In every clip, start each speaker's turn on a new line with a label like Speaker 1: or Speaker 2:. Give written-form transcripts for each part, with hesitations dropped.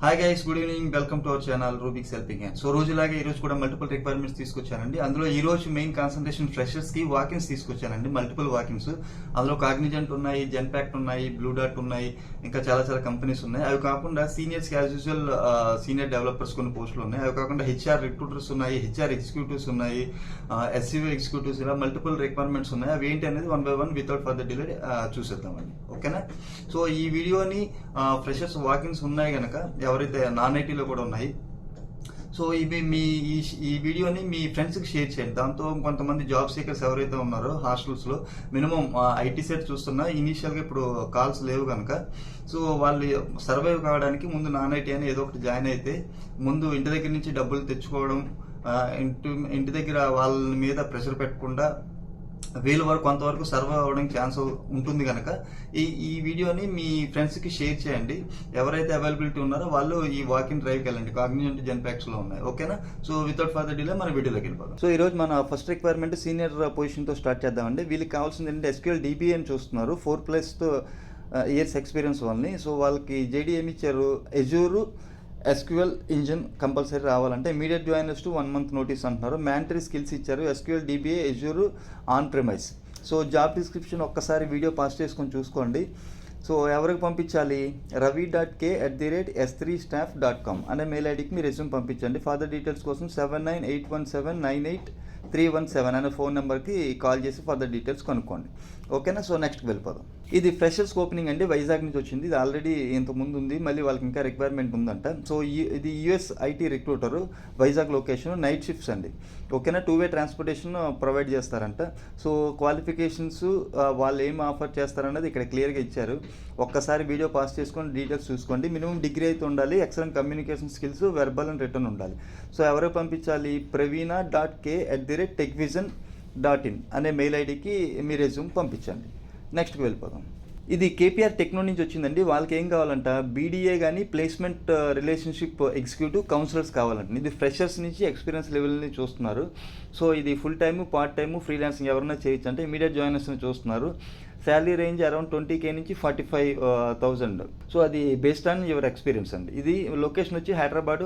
Speaker 1: Hi guys, good evening. Welcome to our channel Rubik's helping hand. So రోజులాగే ఈ రోజు కూడా మల్టిపుల్ రిక్వైర్మెంట్స్ తీసుకొచ్చానండి. అందులో ఈ రోజు మెయిన్ కాన్సన్ట్రేషన్ ఫ్రెషర్స్ కి వాకిన్స్ తీసుకొచ్చానండి. మల్టిపుల్ వాకిన్స్, అందులో కాగ్నిజెంట్ ఉన్నాయి, జెన్పాక్ట్ ఉన్నాయి, బ్లూ డాట్ ఉన్నాయి, ఇంకా చాలా చాలా కంపెనీస్ ఉన్నాయి. అవి కాకుండా seniors as usual senior developers కొన్ని పోస్టులు ఉన్నాయి. అవి కాకుండా హెచ్ఆర్ రిక్రూటర్స్ ఉన్నాయి, హెచ్ఆర్ ఎగ్జిక్యూటివ్స్ ఉన్నాయి, ఎస్సీఓ ఎగ్జిక్యూటివ్స్, ఇలా మల్టిపుల్ రిక్వైర్మెంట్స్ ఉన్నాయి. అవి ఏంటి అనేది one by one without further delay చూసేద్దామండి. ఓకేనా? సో ఈ వీడియోని ఫ్రెషర్స్ వాకిన్స్ ఉన్నాయి కనుక ఎవరైతే నాన్ ఐటీలో కూడా ఉన్నాయి, సో ఇవి ఈ వీడియోని మీ ఫ్రెండ్స్కి షేర్ చేయండి. దాంతో కొంతమంది జాబ్ సీకర్స్ ఎవరైతే ఉన్నారో హాస్టల్స్లో మినిమం ఐటీ సెట్ చూస్తున్నా ఇనీషియల్గా ఇప్పుడు కాల్స్ లేవు కనుక, సో వాళ్ళు సర్వైవ్ కావడానికి ముందు నాన్ ఐటీ అని ఏదో ఒకటి జాయిన్ అయితే ముందు ఇంటి దగ్గర నుంచి డబ్బులు తెచ్చుకోవడం, ఇంటి దగ్గర వాళ్ళ మీద ప్రెషర్ పెట్టకుండా వీళ్ళ వరకు కొంతవరకు సర్వైవ్ అవ్వడానికి ఛాన్స్ ఉంటుంది కనుక ఈ వీడియోని మీ ఫ్రెండ్స్కి షేర్ చేయండి. ఎవరైతే అవైలబిలిటీ ఉన్నారో వాళ్ళు ఈ వాకింగ్ డ్రైవ్కి వెళ్ళండి. కాగ్నిజెంట్ జెన్పాక్స్లో ఉన్నాయి. ఓకేనా? సో వితౌట్ ఫర్దర్ డిలే మన వీడియోలోకి వెళ్ళిపోదాం. సో ఈరోజు మన ఫస్ట్ రిక్వైర్మెంట్ సీనియర్ పొజిషన్తో స్టార్ట్ చేద్దామండి. వీళ్ళకి కావాల్సింది ఏంటంటే SQL DBA అని చూస్తున్నారు, 4+ ఇయర్స్ ఎక్స్పీరియన్స్ వాళ్ళని. సో వాళ్ళకి JD ఏమి ఇచ్చారు, ఎజూరు SQL ఇంజిన్ కంపల్సరీ రావాలంటే immediate joiners to 1 month notice అంటున్నారు. మ్యాండటరీ స్కిల్స్ ఇచ్చారు, SQL DBA, ఎజూరు, on premise. So job description ఒక్కసారి వీడియో పాస్ చేసుకొని చూసుకోండి. సో ఎవరికి పంపించాలి, ravi.k@s3staff.com అనే మెయిల్ ఐడికి మీ రెజ్యూమ్ పంపించండి. ఫర్దర్ డీటెయిల్స్ కోసం 7981798317 అనే ఫోన్ నెంబర్కి కాల్ చేసి ఫర్దర్ డీటెయిల్స్ కనుక్కోండి. ఓకేనా? సో నెక్స్ట్కి వెళ్ళిపోదాం. ఇది ఫ్రెషర్స్ ఓపెనింగ్ అండి, వైజాగ్ నుంచి వచ్చింది. ఇది ఆల్రెడీ ఇంతకుముందు ఉంది, మళ్ళీ వాళ్ళకి ఇంకా రిక్వైర్మెంట్ ఉందంట. సో ఇది US IT recruiter, Vizag location, night shifts అండి. ఓకేనా? 2-way ట్రాన్స్పోర్టేషన్ ప్రొవైడ్ చేస్తారంట. సో క్వాలిఫికేషన్స్ వాళ్ళు ఏం ఆఫర్ చేస్తారన్నది ఇక్కడ క్లియర్గా ఇచ్చారు. ఒక్కసారి వీడియో పాస్ చేసుకొని డీటెయిల్స్ చూసుకోండి. మినిమం డిగ్రీ అయితే ఉండాలి, excellent communication skills, verbal and written ఉండాలి. సో ఎవరికి పంపించాలి, pravina.k@techvision.in అనే మెయిల్ ఐడికి మీ రెజ్యూమ్ పంపించండి. నెక్స్ట్కి వెళ్ళిపోదాం. ఇది KPR టెక్నో నుంచి వచ్చిందండి. వాళ్ళకి ఏం కావాలంట, BDA కానీ ప్లేస్మెంట్ రిలేషన్షిప్ ఎగ్జిక్యూటివ్ కౌన్సిలర్స్ కావాలంట. ఇది ఫ్రెషర్స్ నుంచి ఎక్స్పీరియన్స్ లెవెల్ని చూస్తున్నారు. సో ఇది full time, part time, freelancing ఎవరైనా చేయొచ్చు అంటే ఇమీడియట్ జాయినర్స్ని చూస్తున్నారు. శాలరీ రేంజ్ అరౌండ్ 20K నుంచి 45,000. సో అది బేస్డ్ ఆన్ యువర్ ఎక్స్పీరియన్స్ అండి. ఇది లొకేషన్ వచ్చి హైదరాబాద్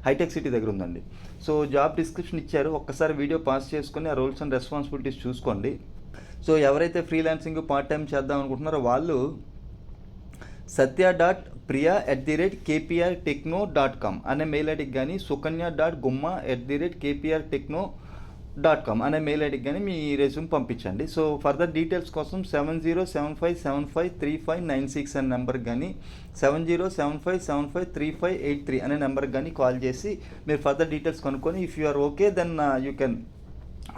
Speaker 1: హైటెక్ సిటీ దగ్గర ఉందండి. సో జాబ్ డిస్క్రిప్షన్ ఇచ్చారు, ఒక్కసారి వీడియో పాస్ చేసుకొని ఆ రోల్స్ అండ్ రెస్పాన్సిబిలిటీస్ చూసుకోండి. సో ఎవరైతే ఫ్రీలాన్సింగ్ పార్ట్ టైం చేద్దాం అనుకుంటున్నారో వాళ్ళు satya.priya@kprtechno.com అనే మెయిల్ ఐడికి కానీ sukanya.gumma@kprtechno.com అనే మెయిల్ ఐడికి కానీ మీ రెజ్యూమ్ పంపించండి. సో ఫర్దర్ డీటెయిల్స్ కోసం 7075753596 అనే నెంబర్కి కానీ 7075753583 అనే నెంబర్కి కానీ కాల్ చేసి మీరు ఫర్దర్ డీటెయిల్స్ కనుక్కొని if you are okay then you can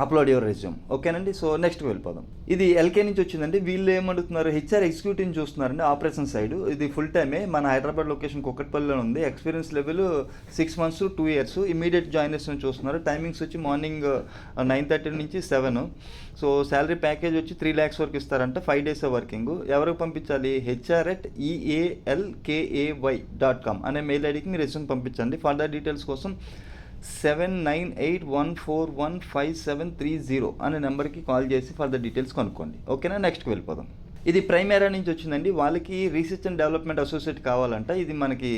Speaker 1: upload your resume. ఓకేనండి? సో నెక్స్ట్కి వెళ్ళిపోదాం. ఇది LK నుంచి వచ్చిందండి. వీళ్ళు ఏమడుగుతున్నారు, HR ఎగ్జిక్యూటివ్ని చూస్తున్నారండి, ఆపరేషన్ సైడ్. ఇది ఫుల్ టైమే, మన హైదరాబాద్ లొకేషన్ కుక్కట్పల్లిలో ఉంది. Experience level 6 months to 2 years. Immediate జాయినర్స్ని చూస్తున్నారు. టైమింగ్స్ వచ్చి మార్నింగ్ 9:30 నుంచి 7. సో శాలరీ ప్యాకేజ్ వచ్చి 3 lakhs వరకు ఇస్తారంట, 5 days వర్కింగ్. ఎవరికి పంపించాలి, HR@ealkai.com అనే మెయిల్ ఐడికి మీ రెజ్యూమ్ పంపించండి. ఫర్దర్ డీటెయిల్స్ కోసం 7981415730 అనే నెంబర్కి కాల్ చేసి ఫర్దర్ డీటెయిల్స్ కనుక్కోండి. ఓకేనా? నెక్స్ట్కి వెళ్ళిపోదాం. ఇది ప్రైమేరా నుంచి వచ్చిందండి. వాళ్ళకి రీసెర్చ్ అండ్ డెవలప్మెంట్ అసోసియేట్ కావాలంట. ఇది మనకి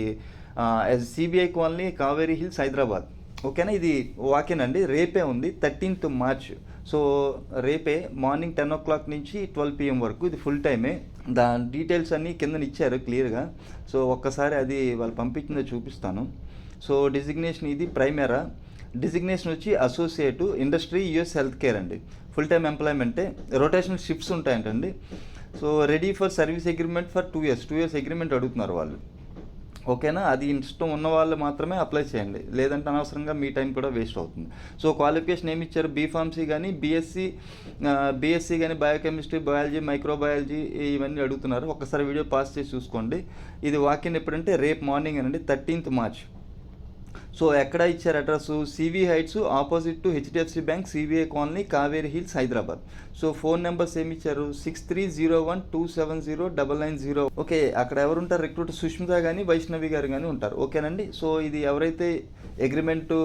Speaker 1: CBI colony, Kaveri hills, Hyderabad. ఓకేనా? ఇది వాకిన్ అండి, రేపే ఉంది, 13th March. సో రేపే మార్నింగ్ 10 o'clock నుంచి 12 PM వరకు. ఇది ఫుల్ టైమే. దాని డీటెయిల్స్ అన్నీ కింద ఇచ్చారు క్లియర్గా. సో ఒక్కసారి అది వాళ్ళు పంపించిందో చూపిస్తాను. సో డిజిగ్నేషన్ ఇది ప్రైమేరా, డిజిగ్నేషన్ వచ్చి associate, industry US health care అండి. ఫుల్ టైమ్ ఎంప్లాయ్మెంటే, రొటేషనల్ షిఫ్ట్స్ ఉంటాయంటండి. So ready for service agreement for 2 years agreement అడుగుతున్నారు వాళ్ళు. ఓకేనా? అది ఇష్టం ఉన్న వాళ్ళు మాత్రమే అప్లై చేయండి, లేదంటే అనవసరంగా మీ టైం కూడా వేస్ట్ అవుతుంది. సో క్వాలిఫికేషన్ ఏమి ఇచ్చారు, BPharmacy కానీ BSc కానీ బయోకెమిస్ట్రీ, బయాలజీ, మైక్రోబయాలజీ ఇవన్నీ అడుగుతున్నారు. ఒక్కసారి వీడియో పాస్ చేసి చూసుకోండి. ఇది వాకిన్ ఎప్పుడంటే రేపు మార్నింగ్ అనండి, 13th March. సో ఎక్కడ ఇచ్చారు address, CV heights opposite to HDFC bank, CBI colony, Kaveri hills, Hyderabad. So phone numbers ఏమి ఇచ్చారు, 6301270990. ఓకే, అక్కడ ఎవరు ఉంటారు, రిక్రూటర్ సుష్మిత కానీ వైష్ణవి గారు కానీ ఉంటారు. ఓకేనండి? సో ఇది ఎవరైతే అగ్రిమెంటు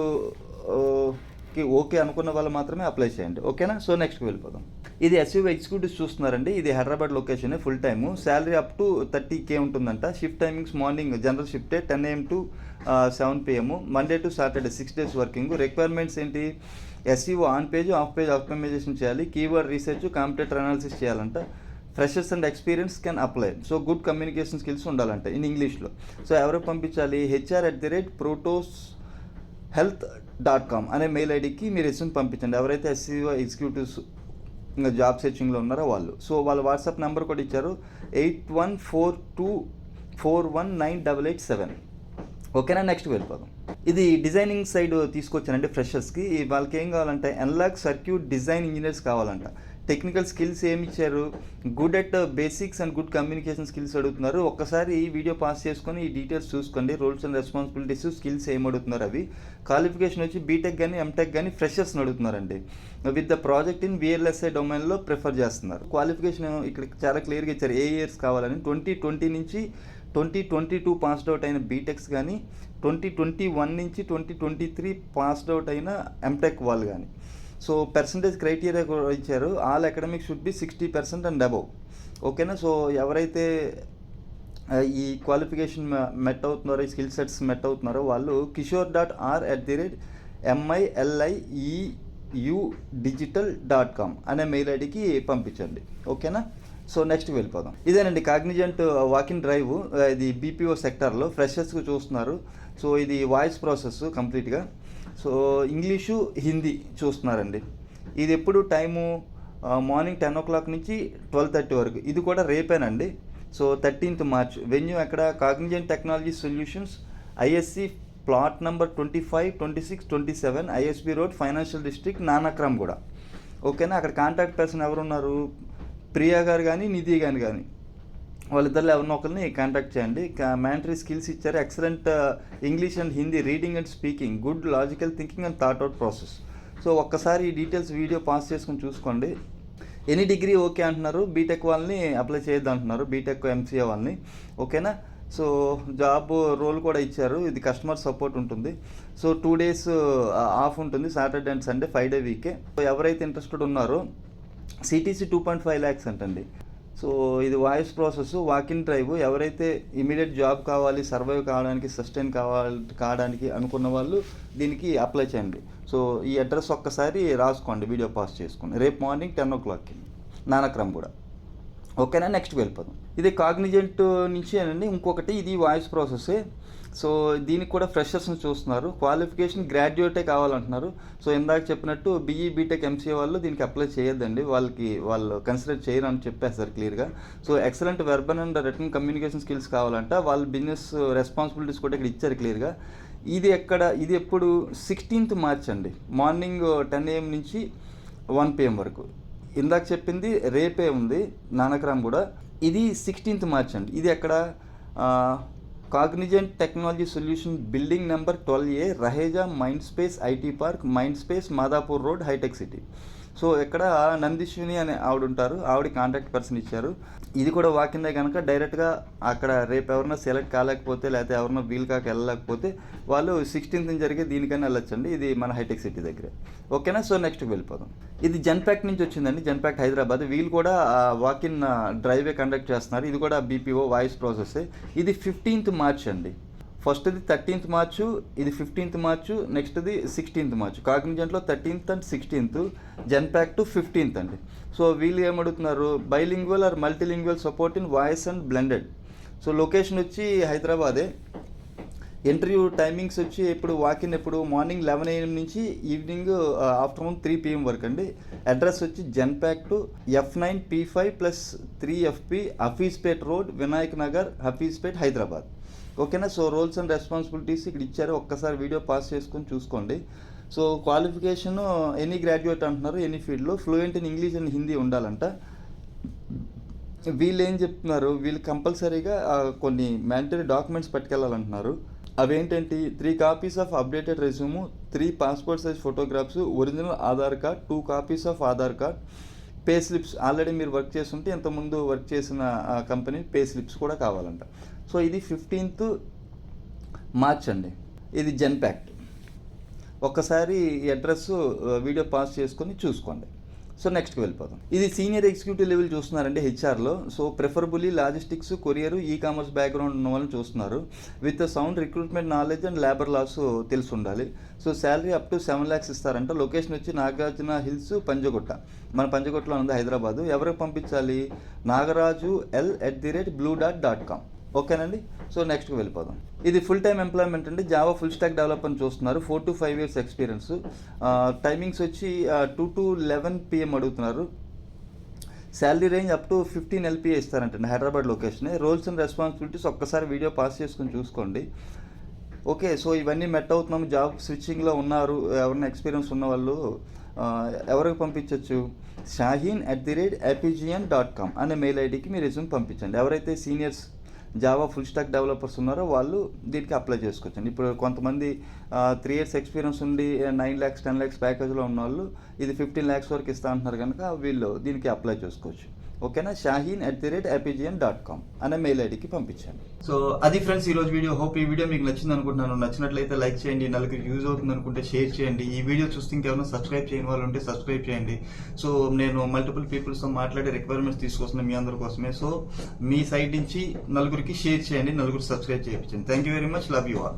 Speaker 1: టెక్కి ఓకే అనుకున్న వాళ్ళు మాత్రమే అప్లై చేయండి. ఓకేనా? సో నెక్స్ట్కి వెళ్ళిపోదాం. ఇది ఎస్యూవీ ఎగ్జిక్యూటివ్స్ చూస్తున్నారండి. ఇది Hyderabad location, full time, salary up to 30K ఉంటుందంట. షిఫ్ట్ టైమింగ్స్ మార్నింగ్ జనరల్ షిఫ్టే 10 AM to 7 PM, Monday to Saturday 6 days working. Requirements ఏంటి? SEO on page, off page optimisation చేయాలి, కీవర్డ్ రీసెర్చ్, కాంపిటేటర్ అనాలిసిస్ చేయాలంట. Freshers and experience can apply. So good communication skills ఉండాలంట in ఇంగ్లీష్లో. So ఎవరికి పంపించాలి? hr@protos.health.com అనే mail ఐడికి మీరు రెస్యూమ్ పంపించండి. ఎవరైతే ఎస్ఈఓ ఎగ్జిక్యూటివ్స్ ఇంకా జాబ్ సెర్చింగ్లో ఉన్నారో వాళ్ళు. సో వాళ్ళ వాట్సాప్ నెంబర్ కూడా ఇచ్చారు, 8142419887. ఓకేనా? నెక్స్ట్ వెళ్ళిపోదాం. ఇది డిజైనింగ్ సైడ్ తీసుకొచ్చానండి ఫ్రెషర్స్కి. వాళ్ళకి ఏం కావాలంటే ఎన్లాగ్ సర్క్యూట్ డిజైన్ ఇంజనీర్స్ కావాలంట. టెక్నికల్ స్కిల్స్ ఏమి ఇచ్చారు? Good at basics and good communication skills అడుగుతున్నారు. ఒక్కసారి ఈ వీడియో పాస్ చేసుకొని ఈ డీటెయిల్స్ చూసుకోండి. రోల్స్ అండ్ రెస్పాన్సిబిలిటీస్, స్కిల్స్ ఏమి అడుగుతున్నారు అవి. క్వాలిఫికేషన్ వచ్చి బీటెక్ కానీ ఎంటెక్ కానీ ఫ్రెషర్స్ని అడుగుతున్నారండి. With the project in VLSI డొమైన్లో ప్రిఫర్ చేస్తున్నారు. క్వాలిఫికేషన్ ఇక్కడ చాలా క్లియర్గా ఇచ్చారు. ఏ ఇయర్స్ కావాలని. 2020 నుంచి 2022 పాస్డ్ అవుట్ అయిన బీటెక్స్ కానీ, 2021 నుంచి 2023 పాస్డ్ అవుట్ అయిన ఎంటెక్ వాళ్ళు కానీ. సో పర్సంటేజ్ క్రైటీరియా కూడా ఇచ్చారు. All academic should be 60% and above. ఓకేనా? సో ఎవరైతే ఈ క్వాలిఫికేషన్ మెట్ అవుతున్నారో, ఈ స్కిల్ సెట్స్ మెట్ అవుతున్నారో వాళ్ళు kishore.r@MILIEUdigital.com అనే మెయిల్ ఐడికి పంపించండి. ఓకేనా? సో నెక్స్ట్ వెళ్ళిపోదాం. ఇదేనండి కాగ్నిజెంట్ వాకిన్ డ్రైవ్. ఇది BPO సెక్టార్లో ఫ్రెషర్స్కి చూస్తున్నారు. సో ఇది వాయిస్ ప్రాసెస్ కంప్లీట్గా. సో ఇంగ్లీషు, హిందీ చూస్తున్నారండి. ఇది ఎప్పుడు టైము మార్నింగ్ 10 o'clock నుంచి 12:30 వరకు. ఇది కూడా రేపేనండి. So 13th March. వెన్యూ ఎక్కడ? Cognizant Technology Solutions, ISC plot number 25, 26, 27 ISB road, financial district, Nanakramguda. ఓకేనా? అక్కడ కాంటాక్ట్ పర్సన్ ఎవరున్నారు? ప్రియా గారు కానీ నిధి గారు కానీ, వాళ్ళిద్దరిలో ఎవరినో ఒకరిని కాంటాక్ట్ చేయండి. మ్యాండటరీ స్కిల్స్ ఇచ్చారు. Excellent English and Hindi, reading and speaking, good logical thinking and thought out process. So ఒక్కసారి ఈ డీటెయిల్స్ వీడియో పాస్ చేసుకొని చూసుకోండి. ఎనీ డిగ్రీ ఓకే అంటున్నారు. బీటెక్ వాళ్ళని అప్లై చేయొద్దు అంటున్నారు, బీటెక్ MCA వాళ్ళని. ఓకేనా? సో జాబ్ రోల్ కూడా ఇచ్చారు. ఇది కస్టమర్ సపోర్ట్ ఉంటుంది. సో 2 days ఆఫ్ ఉంటుంది, సాటర్డే అండ్ సండే, 5 day వీకే. సో ఎవరైతే ఇంట్రెస్టెడ్ ఉన్నారో CTC 2.5 lakhs అంటండి. సో ఇది వాయిస్ ప్రాసెస్, వాకిన్ డ్రైవ్. ఎవరైతే ఇమీడియట్ జాబ్ కావాలి, సర్వైవ్ కావడానికి, సస్టైన్ కావడానికి అనుకున్న వాళ్ళు దీనికి అప్లై చేయండి. సో ఈ అడ్రస్ ఒక్కసారి రాసుకోండి, వీడియో పాస్ చేసుకోండి. రేపు మార్నింగ్ 10 o'clockకి నానక్రమ్ కూడా. ఓకేనా? నెక్స్ట్ వెళ్ళిపోదాం. ఇది కాగ్నిజెంట్ నుంచి అండి. ఇంకొకటి ఇది వాయిస్ ప్రాసెసే. సో దీనికి కూడా ఫ్రెషర్స్ని చూస్తున్నారు. క్వాలిఫికేషన్ గ్రాడ్యుయేటే కావాలంటున్నారు. సో ఇందాక చెప్పినట్టు BE BTech MCA వాళ్ళు దీనికి అప్లై చేయొద్దండి. వాళ్ళు కన్సిడర్ చేయరు అని చెప్పేస్తారు క్లియర్గా. So excellent verbal and written communication skills కావాలంట. వాళ్ళు బిజినెస్ రెస్పాన్సిబిలిటీస్ కూడా ఇక్కడ ఇచ్చారు క్లియర్గా. ఇది ఎప్పుడు 16th March అండి. మార్నింగ్ 10 AM నుంచి 1 PM వరకు. ఇందాక చెప్పింది రేపే ఉంది, నానక్రామ్ కూడా. ఇది 16th March అండి. ఇది ఎక్కడ? Cognizant technology solution, building number 12A, Raheja mind space IT park, mind space, Madhapur road, hitech city. So ఇక్కడ నందిశ్విని అనే ఆవిడ ఉంటారు. ఆవిడ కాంటాక్ట్ పర్సన్ ఇచ్చారు. ఇది కూడా వాకిందే కనుక డైరెక్ట్గా అక్కడ రేపు ఎవరన్నా సెలెక్ట్ కాలేకపోతే, లేకపోతే ఎవరన్నా వీలు కాక వెళ్ళలేకపోతే వాళ్ళు 16th జరిగే దీనికైనా వెళ్ళొచ్చండి. ఇది మన హైటెక్ సిటీ దగ్గరే. ఓకేనా? సో నెక్స్ట్కి వెళ్ళిపోదాం. ఇది జెన్పాక్ట్ నుంచి వచ్చిందండి, జెన్పాక్ట్ హైదరాబాద్. వీళ్ళు కూడా వాకిన్ డ్రైవే కండక్ట్ చేస్తున్నారు. ఇది కూడా BPO వాయిస్ ప్రాసెస్. ఇది 15th March అండి. ఫస్ట్ది 13th March, ఇది 15th March, నెక్స్ట్ది 16th March. కాగ్నిజెంట్లో 13th and 16th, Genpact 15th అండి. సో వీళ్ళు ఏమడుగుతున్నారు? Bilingual or multilingual support in voice and blended. So location వచ్చి హైదరాబాదే. ఇంటర్వ్యూ టైమింగ్స్ వచ్చి ఇప్పుడు వాకిన్ ఎప్పుడు మార్నింగ్ 11 AM నుంచి ఈవినింగ్ ఆఫ్టర్నూన్ 3 PM వరకు అండి. అడ్రస్ వచ్చి Genpact F9P5+3FP, Hafeezpet road, Vinayak Nagar, Hafeezpet, Hyderabad. ఓకేనా? సో రోల్స్ అండ్ రెస్పాన్సిబిలిటీస్ ఇక్కడ ఇచ్చారు. ఒక్కసారి వీడియో పాస్ చేసుకొని చూసుకోండి. సో క్వాలిఫికేషన్ ఎనీ గ్రాడ్యుయేట్ అంటున్నారు, ఎనీ ఫీల్డ్లో. Fluent in English and Hindi ఉండాలంట. వీళ్ళు ఏం చెప్తున్నారు? వీళ్ళు కంపల్సరీగా కొన్ని మ్యాండటరీ డాక్యుమెంట్స్ పట్టుకెళ్ళాలంటున్నారు. అవేంటంటే 3 copies of updated resume, 3 passport size photographs, original Aadhaar card, 2 copies of Aadhaar card, pay slips. Already మీరు వర్క్ చేస్తుంటే ఇంతకుముందు వర్క్ చేసిన కంపెనీ పే స్లిప్స్ కూడా కావాలంట. సో ఇది 15th March అండి. ఇది జెన్పాక్ట్. ఒక్కసారి ఈ అడ్రస్ వీడియో పాస్ చేసుకొని చూసుకోండి. సో నెక్స్ట్కి వెళ్ళిపోదాం. ఇది సీనియర్ ఎగ్జిక్యూటివ్ లెవెల్ చూస్తున్నారండి హెచ్ఆర్లో. So preferably logistics, courier, e commerce background ఉన్న వాళ్ళని చూస్తున్నారు. With sound recruitment knowledge and labour laws తెలిసి ఉండాలి. So salary up to 7 lakhs ఇస్తారంట. లొకేషన్ వచ్చి నాగార్జున హిల్స్, పంజగుట్ట. మన పంజగుట్టలో ఉంది, హైదరాబాదు. ఎవరికి పంపించాలి? nagaraju@blue.com. ఓకేనండి. సో నెక్స్ట్కి వెళ్ళిపోదాం. ఇది ఫుల్ టైమ్ ఎంప్లాయ్మెంట్ అండి. జావా ఫుల్ స్టాక్ డెవలపర్ని చూస్తున్నారు. 4 to 5 years ఎక్స్పీరియన్స్. టైమింగ్స్ వచ్చి 2 to 11 PM అడుగుతున్నారు. Salary range up to 15 LPA ఇస్తారంటండి. Hyderabad location. Roles and responsibilities ఒక్కసారి వీడియో పాస్ చేసుకొని చూసుకోండి. ఓకే, సో ఇవన్నీ మెట్ అవుతున్నాము. జాబ్ స్విచ్చింగ్లో ఉన్నారు, ఎవరైనా ఎక్స్పీరియన్స్ ఉన్న వాళ్ళు ఎవరికి పంపించవచ్చు? shaheen@apgn.com అనే మెయిల్ ఐడికి మీ రెజ్యూమ్ పంపించండి. ఎవరైతే seniors Java full stock developers ఉన్నారో వాళ్ళు దీనికి అప్లై చేసుకోవచ్చండి. ఇప్పుడు కొంతమంది 3 years ఎక్స్పీరియన్స్ ఉండి 9 lakhs 10 lakhs ప్యాకేజ్లో ఉన్న వాళ్ళు ఇది 15 lakhs వరకు ఇస్తా అంటున్నారు కనుక వీళ్ళు దీనికి అప్లై చేసుకోవచ్చు. ఓకేనా? shaheen@apgn.com అనే మెయిల్ ఐడికి పంపించండి. సో అది ఫ్రెండ్స్ ఈరోజు వీడియో. హోప్ ఈ వీడియో మీకు నచ్చింది అనుకుంటున్నాను. నచ్చినట్లయితే లైక్ చేయండి, నలుగురికి యూజ్ అవుతుంది అనుకుంటే షేర్ చేయండి. ఈ వీడియో చూస్తే ఇంకేమైనా సబ్స్క్రైబ్ చేయని వాళ్ళు ఉంటే సబ్స్క్రైబ్ చేయండి. సో నేను మల్టిపుల్ పీపుల్స్తో మాట్లాడే రిక్వైర్మెంట్స్ తీసుకొస్తున్నాను మీ అందరి కోసమే. సో మీ సైడ్ నుంచి నలుగురికి షేర్ చేయండి, నలుగురు సబ్స్క్రైబ్ చేయించండి. Thank you very much. Love you all.